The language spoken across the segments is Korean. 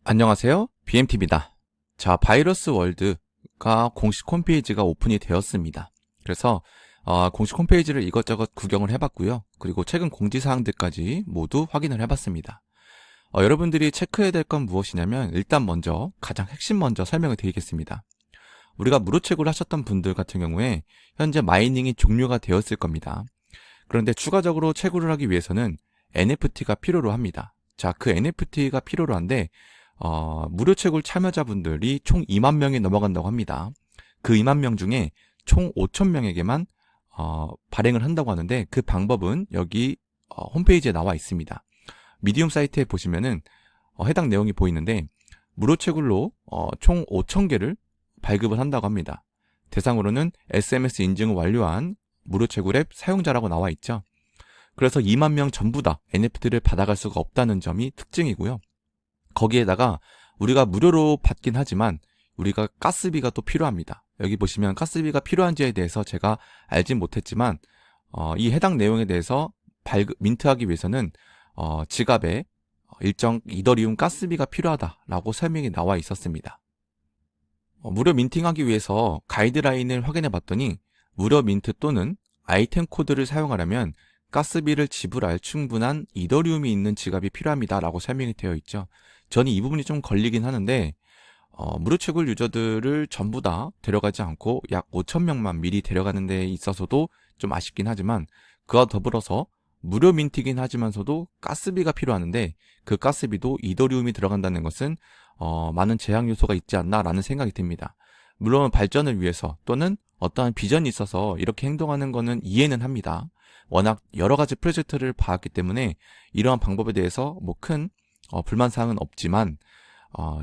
안녕하세요. BMT입니다. 자, 바이러스 월드가 공식 홈페이지가 오픈이 되었습니다. 그래서 공식 홈페이지를 이것저것 구경을 해봤고요. 그리고 최근 공지사항들까지 모두 확인을 해봤습니다. 여러분들이 체크해야 될 건 무엇이냐면 일단 먼저 가장 핵심 먼저 설명을 드리겠습니다. 우리가 무료 채굴을 하셨던 분들 같은 경우에 현재 마이닝이 종료가 되었을 겁니다. 그런데 추가적으로 채굴을 하기 위해서는 NFT가 필요로 합니다. 자, 그 NFT가 필요로 한데 무료 채굴 참여자분들이 총 2만 명이 넘어간다고 합니다. 그 2만 명 중에 총 5천 명에게만 발행을 한다고 하는데 그 방법은 여기 홈페이지에 나와 있습니다. 미디움 사이트에 보시면은 해당 내용이 보이는데 무료 채굴로 총 5천 개를 발급을 한다고 합니다. 대상으로는 SMS 인증을 완료한 무료 채굴 앱 사용자라고 나와 있죠. 그래서 2만 명 전부 다 NFT를 받아갈 수가 없다는 점이 특징이고요. 거기에다가 우리가 무료로 받긴 하지만 우리가 가스비가 또 필요합니다. 여기 보시면 가스비가 필요한지에 대해서 제가 알진 못했지만 이 해당 내용에 대해서 민트하기 위해서는 지갑에 일정 이더리움 가스비가 필요하다라고 설명이 나와 있었습니다. 무료 민팅하기 위해서 가이드라인을 확인해 봤더니 무료 민트 또는 아이템 코드를 사용하려면 가스비를 지불할 충분한 이더리움이 있는 지갑이 필요합니다 라고 설명이 되어 있죠. 저는 이 부분이 좀 걸리긴 하는데 무료 채굴 유저들을 전부 다 데려가지 않고 약 5천 명만 미리 데려가는 데 있어서도 좀 아쉽긴 하지만 그와 더불어서 무료 민트이긴 하지만서도 가스비가 필요하는데 그 가스비도 이더리움이 들어간다는 것은 많은 제약 요소가 있지 않나 라는 생각이 듭니다. 물론 발전을 위해서 또는 어떠한 비전이 있어서 이렇게 행동하는 거는 이해는 합니다. 워낙 여러 가지 프로젝트를 봐왔기 때문에 이러한 방법에 대해서 뭐 큰 불만사항은 없지만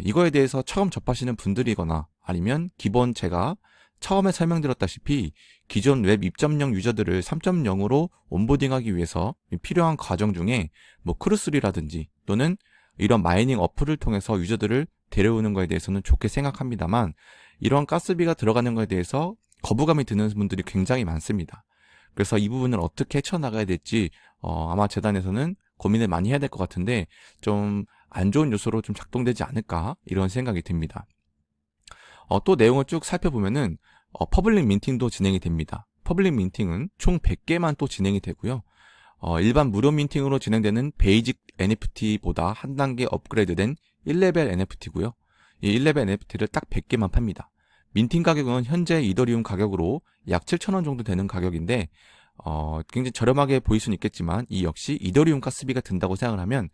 이거에 대해서 처음 접하시는 분들이거나 아니면 기본 제가 처음에 설명드렸다시피 기존 웹 입점용 유저들을 3.0으로 온보딩하기 위해서 필요한 과정 중에 뭐 크루스리라든지 또는 이런 마이닝 어플을 통해서 유저들을 데려오는 것에 대해서는 좋게 생각합니다만 이런 가스비가 들어가는 것에 대해서 거부감이 드는 분들이 굉장히 많습니다. 그래서 이 부분을 어떻게 헤쳐나가야 될지 아마 재단에서는 고민을 많이 해야 될 것 같은데 좀 안 좋은 요소로 좀 작동되지 않을까 이런 생각이 듭니다. 또 내용을 쭉 살펴보면은 퍼블릭 민팅도 진행이 됩니다. 퍼블릭 민팅은 총 100개만 또 진행이 되고요. 일반 무료 민팅으로 진행되는 베이직 NFT보다 한 단계 업그레이드된 1레벨 NFT고요. 이 1레벨 NFT를 딱 100개만 팝니다. 민팅 가격은 현재 이더리움 가격으로 약 7,000원 정도 되는 가격인데 굉장히 저렴하게 보일 수는 있겠지만 이 역시 이더리움 가스비가 든다고 생각을 하면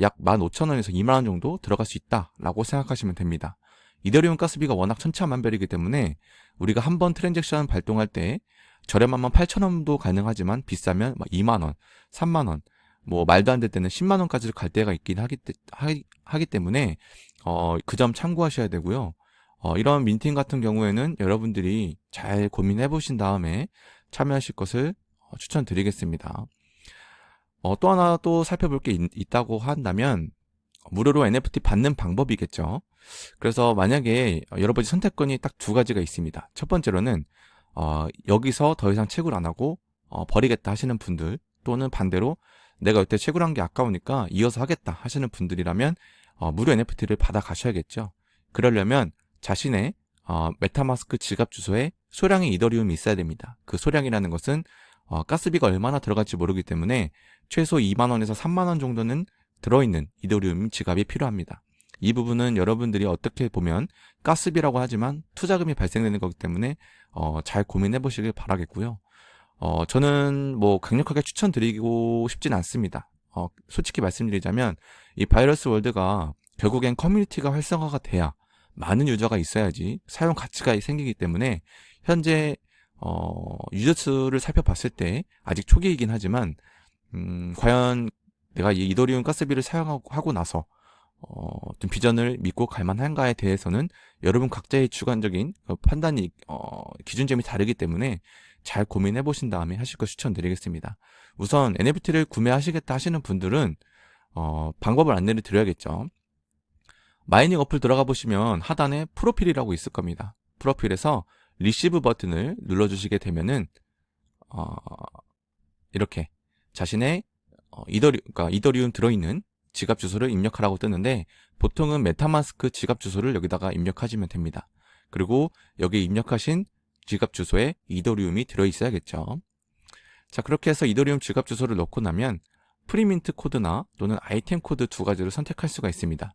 약 15,000원에서 2만원 정도 들어갈 수 있다라고 생각하시면 됩니다. 이더리움 가스비가 워낙 천차만별이기 때문에 우리가 한번 트랜잭션 발동할 때 저렴하면 8,000원도 가능하지만 비싸면 2만원, 3만원, 뭐 말도 안 될 때는 10만원까지 갈 때가 있긴 하기 때문에 그 점 참고하셔야 되고요. 이런 민팅 같은 경우에는 여러분들이 잘 고민해 보신 다음에 참여하실 것을 추천드리겠습니다. 또 하나 또 살펴볼 게 있다고 한다면 무료로 NFT 받는 방법이겠죠. 그래서 만약에 여러분이 선택권이 딱 두 가지가 있습니다. 첫 번째로는 여기서 더 이상 채굴 안 하고 버리겠다 하시는 분들 또는 반대로 내가 여태 채굴한 게 아까우니까 이어서 하겠다 하시는 분들이라면 무료 NFT를 받아 가셔야겠죠. 그러려면 자신의 메타마스크 지갑 주소에 소량의 이더리움이 있어야 됩니다. 그 소량이라는 것은 가스비가 얼마나 들어갈지 모르기 때문에 최소 2만원에서 3만원 정도는 들어있는 이더리움 지갑이 필요합니다. 이 부분은 여러분들이 어떻게 보면 가스비라고 하지만 투자금이 발생되는 거기 때문에 잘 고민해 보시길 바라겠고요. 저는 뭐 강력하게 추천드리고 싶진 않습니다. 솔직히 말씀드리자면 이 바이러스 월드가 결국엔 커뮤니티가 활성화가 돼야 많은 유저가 있어야지 사용 가치가 생기기 때문에 현재 유저 수를 살펴봤을 때 아직 초기이긴 하지만 과연 내가 이 이더리움 가스비를 사용하고 나서 좀 비전을 믿고 갈만한가에 대해서는 여러분 각자의 주관적인 판단이 기준점이 다르기 때문에 잘 고민해 보신 다음에 하실 걸 추천드리겠습니다. 우선 NFT를 구매하시겠다 하시는 분들은 방법을 안내를 드려야겠죠. 마이닝 어플 들어가 보시면 하단에 프로필이라고 있을 겁니다. 프로필에서 리시브 버튼을 눌러주시게 되면은 이렇게 자신의 이더리움 들어있는 지갑 주소를 입력하라고 뜨는데 보통은 메타마스크 지갑 주소를 여기다가 입력하시면 됩니다. 그리고 여기 입력하신 지갑 주소에 이더리움이 들어있어야겠죠. 자, 그렇게 해서 이더리움 지갑 주소를 넣고 나면 프리민트 코드나 또는 아이템 코드 두 가지를 선택할 수가 있습니다.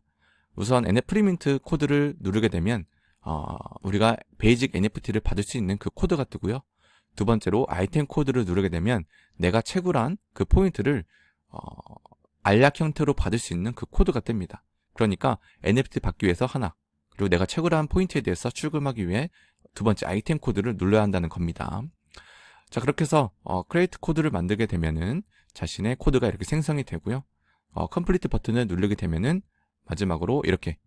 우선 프리민트 코드를 누르게 되면 우리가 베이직 NFT를 받을 수 있는 그 코드가 뜨고요. 두 번째로 아이템 코드를 누르게 되면 내가 채굴한 그 포인트를 알약 형태로 받을 수 있는 그 코드가 뜹니다. 그러니까 NFT 받기 위해서 하나, 그리고 내가 채굴한 포인트에 대해서 출금하기 위해 두 번째 아이템 코드를 눌러야 한다는 겁니다. 자, 그렇게 해서 크레이트 코드를 만들게 되면은 자신의 코드가 이렇게 생성이 되고요. 컴플리트 버튼을 누르게 되면은 마지막으로 이렇게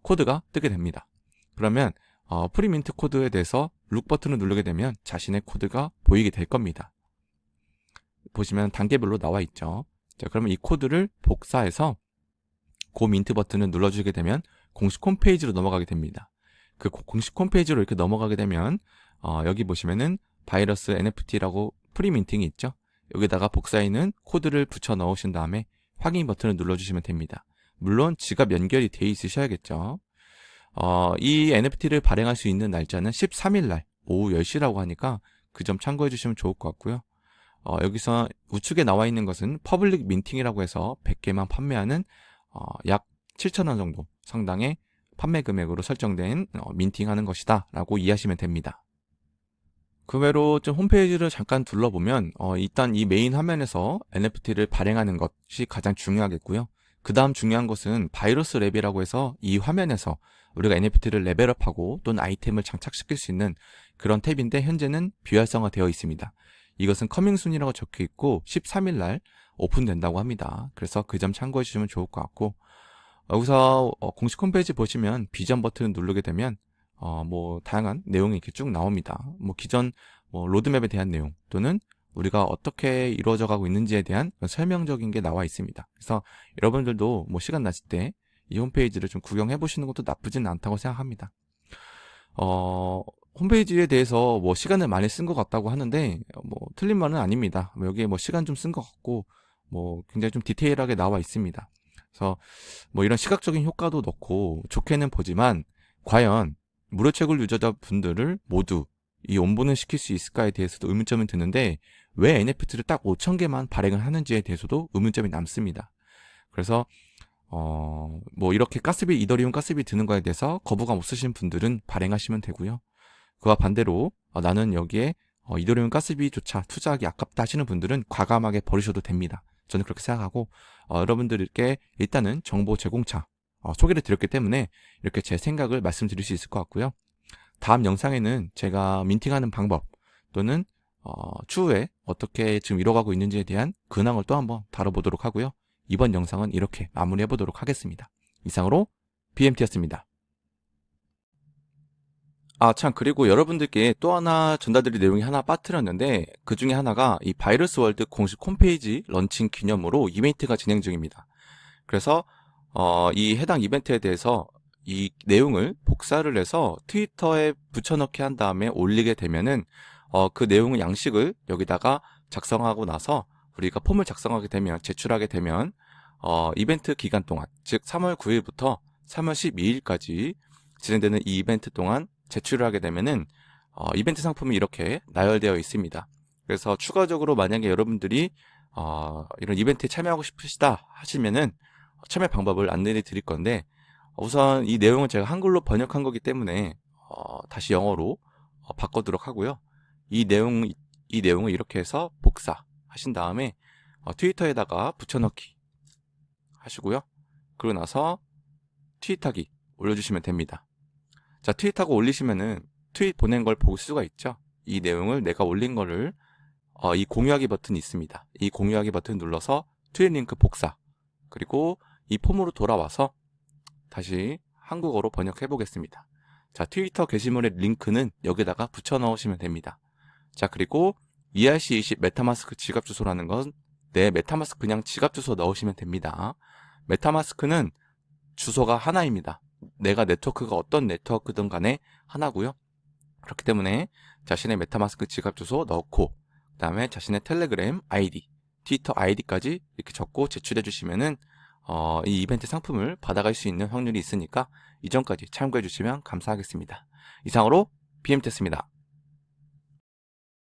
코드가 뜨게 됩니다. 그러면 프리민트 코드에 대해서 룩 버튼을 누르게 되면 자신의 코드가 보이게 될 겁니다. 보시면 단계별로 나와 있죠. 자, 그러면 이 코드를 복사해서 고 민트 버튼을 눌러주게 되면 공식 홈페이지로 넘어가게 됩니다. 그 공식 홈페이지로 이렇게 넘어가게 되면 여기 보시면은 바이러스 NFT라고 프리민팅이 있죠. 여기다가 복사해 있는 코드를 붙여 넣으신 다음에 확인 버튼을 눌러주시면 됩니다. 물론 지갑 연결이 돼 있으셔야겠죠. 이 NFT를 발행할 수 있는 날짜는 13일 날 오후 10시라고 하니까 그 점 참고해 주시면 좋을 것 같고요. 여기서 우측에 나와 있는 것은 퍼블릭 민팅이라고 해서 100개만 판매하는 약 7,000원 정도 상당의 판매 금액으로 설정된 민팅하는 것이다 라고 이해하시면 됩니다. 그 외로 좀 홈페이지를 잠깐 둘러보면 일단 이 메인 화면에서 NFT를 발행하는 것이 가장 중요하겠고요. 그 다음 중요한 것은 바이러스 랩이라고 해서 이 화면에서 우리가 NFT를 레벨업하고 또는 아이템을 장착시킬 수 있는 그런 탭인데 현재는 비활성화 되어 있습니다. 이것은 커밍순이라고 적혀 있고 13일 날 오픈된다고 합니다. 그래서 그 점 참고해 주시면 좋을 것 같고, 여기서 공식 홈페이지 보시면 비전 버튼을 누르게 되면 뭐 다양한 내용이 이렇게 쭉 나옵니다. 뭐 기존 로드맵에 대한 내용 또는 우리가 어떻게 이루어져 가고 있는지에 대한 설명적인 게 나와 있습니다. 그래서 여러분들도 뭐 시간 나실 때 이 홈페이지를 좀 구경해 보시는 것도 나쁘진 않다고 생각합니다. 홈페이지에 대해서 뭐 시간을 많이 쓴 것 같다고 하는데 뭐 틀린 말은 아닙니다. 여기에 뭐 시간 좀 쓴 것 같고 뭐 굉장히 좀 디테일하게 나와 있습니다. 그래서 뭐 이런 시각적인 효과도 넣고 좋게는 보지만 과연 무료 채굴 유저자 분들을 모두 이 온본을 시킬 수 있을까에 대해서도 의문점이 드는데 왜 NFT를 딱 5,000개만 발행을 하는지에 대해서도 의문점이 남습니다. 그래서 뭐 이렇게 가스비, 이더리움 가스비 드는 거에 대해서 거부감 없으신 분들은 발행하시면 되고요. 그와 반대로 나는 여기에 이더리움 가스비조차 투자하기 아깝다 하시는 분들은 과감하게 버리셔도 됩니다. 저는 그렇게 생각하고 여러분들께 일단은 정보 제공차 소개를 드렸기 때문에 이렇게 제 생각을 말씀드릴 수 있을 것 같고요. 다음 영상에는 제가 민팅하는 방법 또는 추후에 어떻게 지금 이뤄가고 있는지에 대한 근황을 또 한번 다뤄보도록 하고요. 이번 영상은 이렇게 마무리해보도록 하겠습니다. 이상으로 BMT였습니다. 참, 그리고 여러분들께 또 하나 전달드릴 내용이 하나 빠뜨렸는데 그 중에 하나가 이 바이러스 월드 공식 홈페이지 런칭 기념으로 이벤트가 진행 중입니다. 그래서 이 해당 이벤트에 대해서 이 내용을 복사를 해서 트위터에 붙여넣기 한 다음에 올리게 되면은 그 내용의 양식을 여기다가 작성하고 나서 우리가 폼을 작성하게 되면 제출하게 되면 이벤트 기간 동안 즉 3월 9일부터 3월 12일까지 진행되는 이 이벤트 동안 제출을 하게 되면은 이벤트 상품이 이렇게 나열되어 있습니다. 그래서 추가적으로 만약에 여러분들이 이런 이벤트에 참여하고 싶으시다 하시면은 참여 방법을 안내해 드릴 건데 우선 이 내용은 제가 한글로 번역한 거기 때문에 다시 영어로 바꾸도록 하고요. 이 내용을 이렇게 해서 복사하신 다음에 트위터에다가 붙여넣기 하시고요. 그러고 나서 트윗하기 올려주시면 됩니다. 자, 트윗하고 올리시면은 트윗 보낸 걸 볼 수가 있죠. 이 내용을 내가 올린 거를 이 공유하기 버튼이 있습니다. 이 공유하기 버튼 눌러서 트윗 링크 복사 그리고 이 폼으로 돌아와서 다시 한국어로 번역해 보겠습니다. 자, 트위터 게시물의 링크는 여기다가 붙여 넣으시면 됩니다. 자, 그리고 ERC20 메타마스크 지갑 주소라는 건 내 메타마스크 그냥 지갑 주소 넣으시면 됩니다. 메타마스크는 주소가 하나입니다. 내가 네트워크가 어떤 네트워크든 간에 하나고요. 그렇기 때문에 자신의 메타마스크 지갑 주소 넣고 그 다음에 자신의 텔레그램 아이디, 트위터 아이디까지 이렇게 적고 제출해 주시면은 이 이벤트 상품을 받아갈 수 있는 확률이 있으니까 이전까지 참고해 주시면 감사하겠습니다. 이상으로 BMT였습니다.